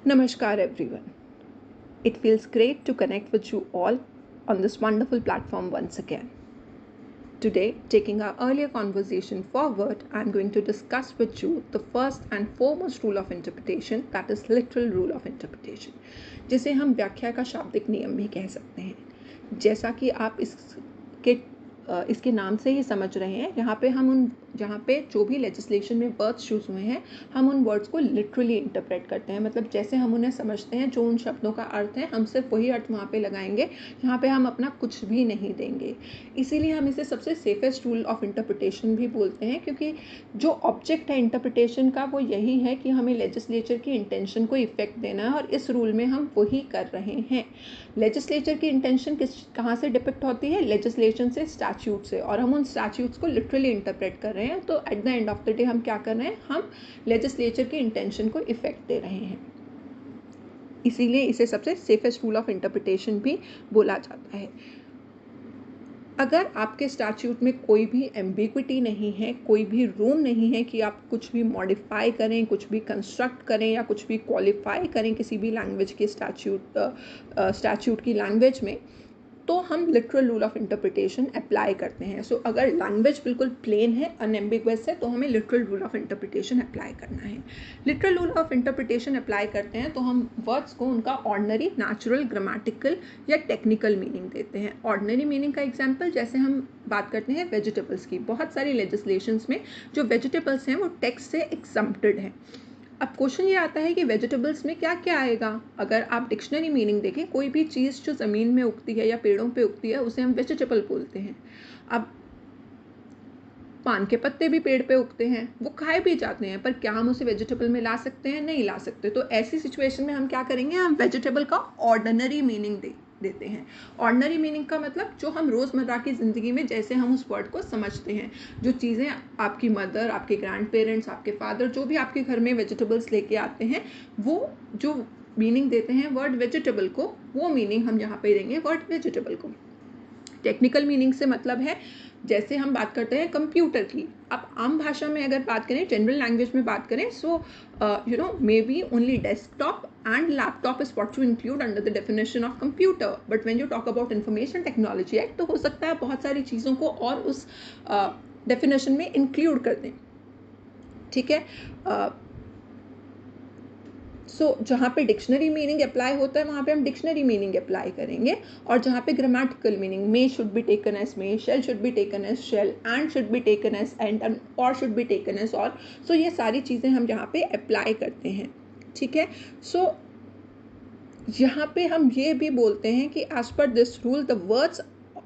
Namaskar everyone. It feels great to connect with you all on this wonderful platform once again. Today, taking our earlier conversation forward, I am going to discuss with you the first and foremost rule of interpretation, that is literal rule of interpretation, जिसे हम व्याख्या का शाब्दिक नियम भी कह सकते हैं। जैसा कि आप इसके नाम से ही समझ रहे हैं, जहाँ पे जो भी लेजिस्लेशन में वर्ड्स यूज़ हुए हैं, हम उन वर्ड्स को लिटरली इंटरप्रेट करते हैं। मतलब जैसे हम उन्हें समझते हैं, जो उन शब्दों का अर्थ है, हम सिर्फ वही अर्थ वहाँ पे लगाएंगे, जहाँ पे हम अपना कुछ भी नहीं देंगे। इसीलिए हम इसे सबसे सेफेस्ट रूल ऑफ इंटरप्रिटेशन भी बोलते हैं, क्योंकि जो ऑब्जेक्ट है इंटरप्रिटेशन का वो यही है कि हमें लेजिस्लेचर की इंटेंशन को इफेक्ट देना है, और इस रूल में हम वही कर रहे हैं। लेजिस्लेचर की इंटेंशन कहाँ से डिपिक्ट होती है? लेजिस्लेशन से, स्टैट्यूट से, और हम उन स्टैट्यूट्स को लिटरली इंटरप्रेट कर रहे हैं। तो at the end of the day हम क्या कर रहे हैं? हम लेजिस्लेचर की इंटेंशन को इफेक्ट दे रहे हैं। इसीलिए इसे सबसे सेफेस्ट रूल ऑफ इंटरप्रिटेशन भी बोला जाता है। अगर आपके स्टैट्यूट में कोई भी एम्बिग्विटी नहीं है, कोई भी रूम नहीं है कि आप कुछ भी मॉडिफाई करें, कुछ भी कंस्ट्रक्ट करें या कुछ भी क्वालिफाई करें किसी भी लैंग्वेज के स्टैट्यूट की लैंग्वेज में, तो हम literal rule of interpretation apply करते हैं। सो अगर लैंग्वेज बिल्कुल प्लेन है, अनएम्बिगुअस है, तो हमें literal rule of interpretation apply करना है। Literal rule of interpretation apply करते हैं तो हम वर्ड्स को उनका ऑर्डिनरी, नेचुरल, ग्रामेटिकल या टेक्निकल मीनिंग देते हैं। ऑर्डिनरी मीनिंग का एग्जाम्पल, जैसे हम बात करते हैं वेजिटेबल्स की, बहुत सारी लेजिस्लेशंस में जो वेजिटेबल्स हैं वो टेक्स्ट से एक्सम्प्टेड हैं। अब क्वेश्चन ये आता है कि वेजिटेबल्स में क्या क्या आएगा? अगर आप डिक्शनरी मीनिंग देखें, कोई भी चीज़ जो ज़मीन में उगती है या पेड़ों पे उगती है उसे हम वेजिटेबल बोलते हैं। अब पान के पत्ते भी पेड़ पे उगते हैं, वो खाए भी जाते हैं, पर क्या हम उसे वेजिटेबल में ला सकते हैं? नहीं ला सकते। तो ऐसी सिचुएशन में हम क्या करेंगे? हम वेजिटेबल का ऑर्डिनरी मीनिंग देते हैं। ऑर्डिनरी मीनिंग का मतलब जो हम रोज़मर्रा की ज़िंदगी में जैसे हम उस वर्ड को समझते हैं, जो चीज़ें आपकी मदर, आपके ग्रैंड पेरेंट्स, आपके फादर, जो भी आपके घर में वेजिटेबल्स लेके आते हैं, वो जो मीनिंग देते हैं वर्ड वेजिटेबल को, वो मीनिंग हम यहाँ पे देंगे वर्ड वेजिटेबल को। टेक्निकल मीनिंग से मतलब है, जैसे हम बात करते हैं कंप्यूटर की, आप आम भाषा में अगर बात करें, जनरल लैंग्वेज में बात करें, so may be only desktop and laptop is what you include under the definition of computer, but when you talk about information technology act, तो हो सकता है बहुत सारी चीज़ों को और उस definition में include कर दें। ठीक है? सो जहाँ पे डिक्शनरी मीनिंग अप्लाई होता है वहाँ पे हम डिक्शनरी मीनिंग अप्लाई करेंगे, और जहाँ पे grammatical meaning, may should be taken as may, shall should be taken as shall, and should be taken as and or should be taken as or, so ये सारी चीज़ें हम यहाँ पे अप्लाई करते हैं। ठीक है? सो यहाँ पे हम ये भी बोलते हैं कि as per this rule the words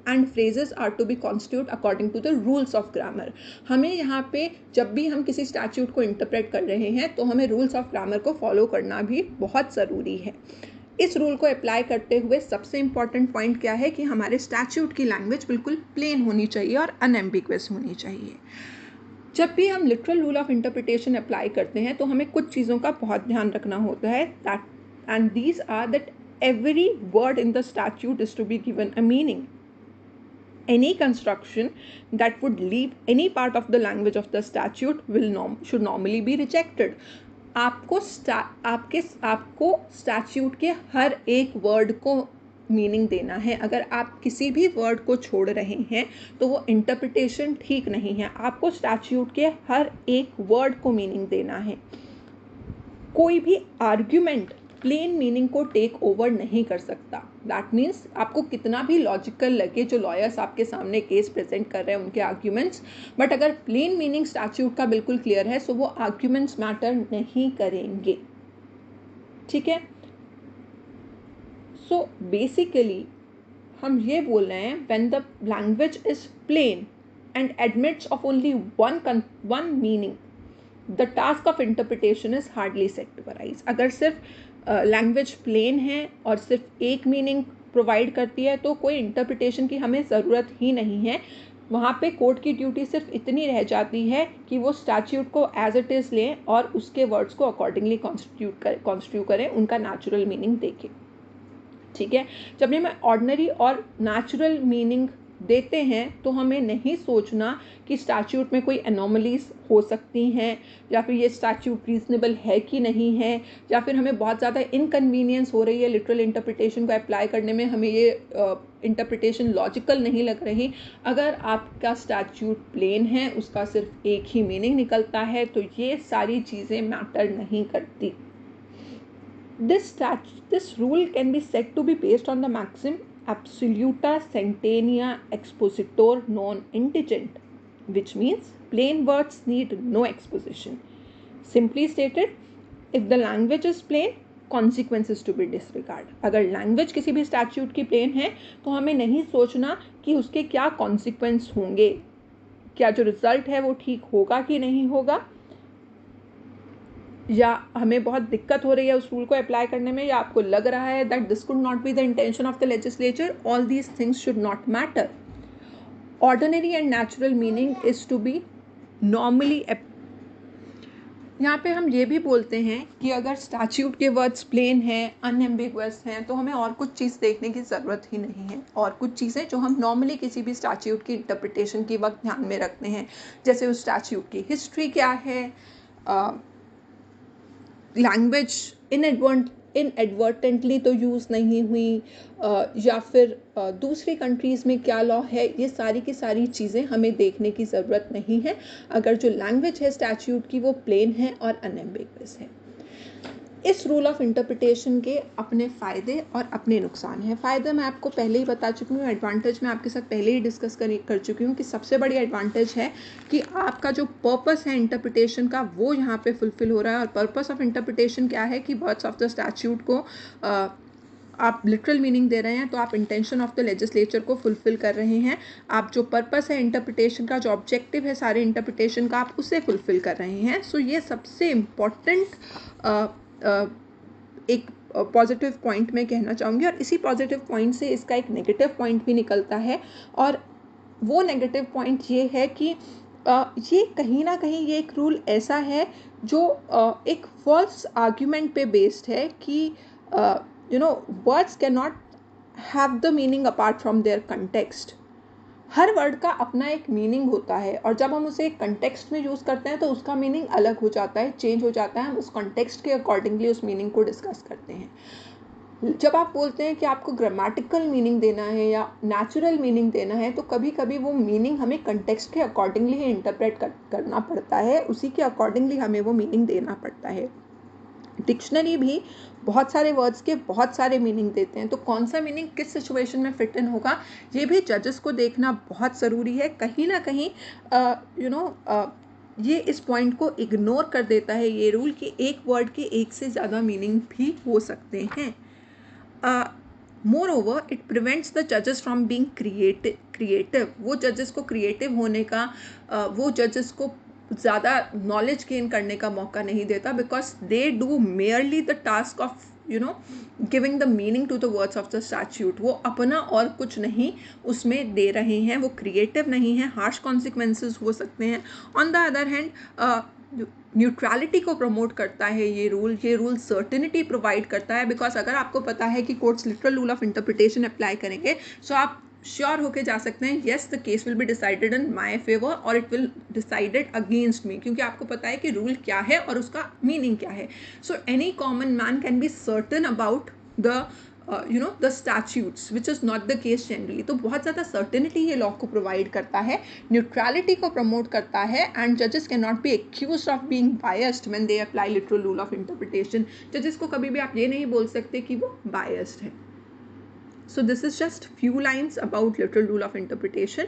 and phrases are to be constitute according to the rules of grammar. हमें यहाँ पे जब भी हम किसी स्टैट्यूट को इंटरप्रेट कर रहे हैं तो हमें रूल्स ऑफ ग्रामर को फॉलो करना भी बहुत ज़रूरी है। इस रूल को अप्लाई करते हुए सबसे इम्पॉर्टेंट पॉइंट क्या है कि हमारे स्टैट्यूट की लैंग्वेज बिल्कुल प्लेन होनी चाहिए और अनएम्बिगुअस होनी चाहिए। जब भी हम literal rule of interpretation apply करते हैं तो हमें कुछ चीज़ों का बहुत ध्यान रखना होता है, and these are that every word in the statute is to be given a meaning. Any construction that would leave any part of the language of the statute should normally be rejected. आपको statute के हर एक word को meaning देना है। अगर आप किसी भी वर्ड को छोड़ रहे हैं तो वो इंटरप्रिटेशन ठीक नहीं है। आपको स्टैट्यूट के हर एक वर्ड को मीनिंग देना है। कोई भी आर्ग्यूमेंट प्लेन मीनिंग को टेक ओवर नहीं कर सकता। दैट मीन्स आपको कितना भी लॉजिकल लगे जो लॉयर्स आपके सामने केस प्रेजेंट कर रहे हैं उनके आर्ग्यूमेंट्स, बट अगर प्लेन मीनिंग स्टैट्यूट का बिल्कुल क्लियर है सो वो आर्ग्यूमेंट्स मैटर नहीं करेंगे। ठीक है? सो बेसिकली हम ये बोल रहे हैं, when the language is plain and admits of only one meaning, the task of interpretation is hardly said to arise. अगर सिर्फ लैंग्वेज प्लेन है और सिर्फ एक मीनिंग प्रोवाइड करती है तो कोई इंटरप्रिटेशन की हमें ज़रूरत ही नहीं है। वहाँ पे कोर्ट की ड्यूटी सिर्फ इतनी रह जाती है कि वो स्टैट्यूट को एज इट इज़ लें और उसके वर्ड्स को अकॉर्डिंगली कॉन्स्टिट्यूट करें, उनका नेचुरल मीनिंग देखें। ठीक है? जब भी मैं ऑर्डिनरी और नेचुरल मीनिंग देते हैं तो हमें नहीं सोचना कि स्टैट्यूट में कोई एनोमलीज हो सकती हैं, या फिर ये स्टैट्यूट रीजनेबल है कि नहीं है, या फिर हमें बहुत ज़्यादा इनकन्वीनियंस हो रही है लिटरल इंटरप्रिटेशन को अप्लाई करने में, हमें ये इंटरप्रिटेशन लॉजिकल नहीं लग रही। अगर आपका स्टैट्यूट प्लेन है, उसका सिर्फ एक ही मीनिंग निकलता है, तो ये सारी चीज़ें मैटर नहीं करती। This rule can be said to be based on the maxim absoluta centennia expositor non indigent, which means plain words need no exposition. Simply stated, if the language is plain, consequences to be disregarded. अगर language किसी भी statute की plane है तो हमें नहीं सोचना कि उसके क्या कॉन्सिक्वेंस होंगे, क्या जो रिजल्ट है वो ठीक होगा कि नहीं होगा, या हमें बहुत दिक्कत हो रही है उस रूल को अप्लाई करने में, या आपको लग रहा है that this could not be the intention of the legislature, all these things should not matter. Ordinary and natural meaning is to be normally. यहाँ पे हम ये भी बोलते हैं कि अगर स्टैट्यूट के वर्ड्स प्लेन हैं, अनएम्बिगुअस हैं, तो हमें और कुछ चीज़ देखने की ज़रूरत ही नहीं है. और कुछ चीज़ें जो हम नॉर्मली किसी भी स्टैट्यूट की इंटरप्रिटेशन के वक्त ध्यान में रखते हैं, जैसे उस स्टैट्यूट की हिस्ट्री क्या है, लैंग्वेज इनएडवर्टेंटली तो यूज़ नहीं हुई, या फिर दूसरी कंट्रीज़ में क्या लॉ है, ये सारी की सारी चीज़ें हमें देखने की ज़रूरत नहीं है अगर जो लैंग्वेज है स्टैट्यूट की वो प्लेन है और अनएम्बिगुअस है. इस रूल ऑफ इंटरप्रिटेशन के अपने फ़ायदे और अपने नुकसान हैं. फ़ायदे मैं आपको पहले ही बता चुकी हूँ, एडवांटेज मैं आपके साथ पहले ही डिस्कस कर चुकी हूँ कि सबसे बड़ी एडवांटेज है कि आपका जो पर्पस है इंटरप्रिटेशन का वो यहाँ पे फुलफिल हो रहा है. और पर्पस ऑफ इंटरप्रिटेशन क्या है कि वर्ड्स ऑफ द स्टैट्यूट को आप लिटरल मीनिंग दे रहे हैं, तो आप इंटेंशन ऑफ द लेजिस्लेचर को फुलफिल कर रहे हैं. आप जो पर्पस है इंटरप्रिटेशन का, जो ऑब्जेक्टिव है सारे इंटरप्रिटेशन का, आप उसे फुलफिल कर रहे हैं. सो ये सबसे इम्पॉर्टेंट एक पॉजिटिव पॉइंट मैं कहना चाहूँगी. और इसी पॉजिटिव पॉइंट से इसका एक नेगेटिव पॉइंट भी निकलता है, और वो नेगेटिव पॉइंट ये है कि ये कहीं ना कहीं ये एक रूल ऐसा है जो एक फॉल्स आर्ग्यूमेंट पे बेस्ड है कि words can not have the meaning apart from their context. हर वर्ड का अपना एक मीनिंग होता है, और जब हम उसे एक कंटेक्स्ट में यूज़ करते हैं तो उसका मीनिंग अलग हो जाता है, चेंज हो जाता है. हम उस कंटेक्स्ट के अकॉर्डिंगली उस मीनिंग को डिस्कस करते हैं. जब आप बोलते हैं कि आपको ग्रामेटिकल मीनिंग देना है या नेचुरल मीनिंग देना है, तो कभी कभी वो मीनिंग हमें कंटेक्स्ट के अकॉर्डिंगली ही इंटरप्रेट करना पड़ता है, उसी के अकॉर्डिंगली हमें वो मीनिंग देना पड़ता है. डिक्शनरी भी बहुत सारे वर्ड्स के बहुत सारे मीनिंग देते हैं, तो कौन सा मीनिंग किस सिचुएशन में फिट इन होगा ये भी जजेस को देखना बहुत ज़रूरी है. कहीं ना कहीं ये इस पॉइंट को इग्नोर कर देता है ये रूल कि एक वर्ड के एक से ज़्यादा मीनिंग भी हो सकते हैं. Moreover, it prevents the judges from being creative. वो जजेस को क्रिएटिव होने का, वो जजेस को ज़्यादा नॉलेज गेन करने का मौका नहीं देता, because they do merely the task of giving the meaning to the words of the statute. वो अपना और कुछ नहीं उसमें दे रहे हैं, वो क्रिएटिव नहीं है. हार्श कॉन्सिक्वेंसेस हो सकते हैं. On the other hand neutrality को प्रमोट करता है ये रूल सर्टेनिटी प्रोवाइड करता है, बिकॉज अगर आपको पता है कि courts literal rule of interpretation apply करेंगे, सो आप श्योर होके जा सकते हैं yes the case will be decided in my favour और it will decided against me, क्योंकि आपको पता है कि रूल क्या है और उसका मीनिंग क्या है. So any common man can be certain about the the statutes, which is not the case generally. तो बहुत ज़्यादा सर्टेनिटी ये लॉ को प्रोवाइड करता है, न्यूट्रलिटी को प्रमोट करता है, एंड जजेस can not be accused of being biased when they apply literal rule of interpretation. जजेस को कभी भी आप ये नहीं बोल सकते कि वो बायस्ड है. So this is just few lines about literal rule of interpretation.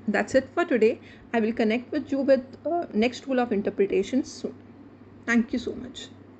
That's it for today. I will connect with you with next rule of interpretation soon. Thank you so much.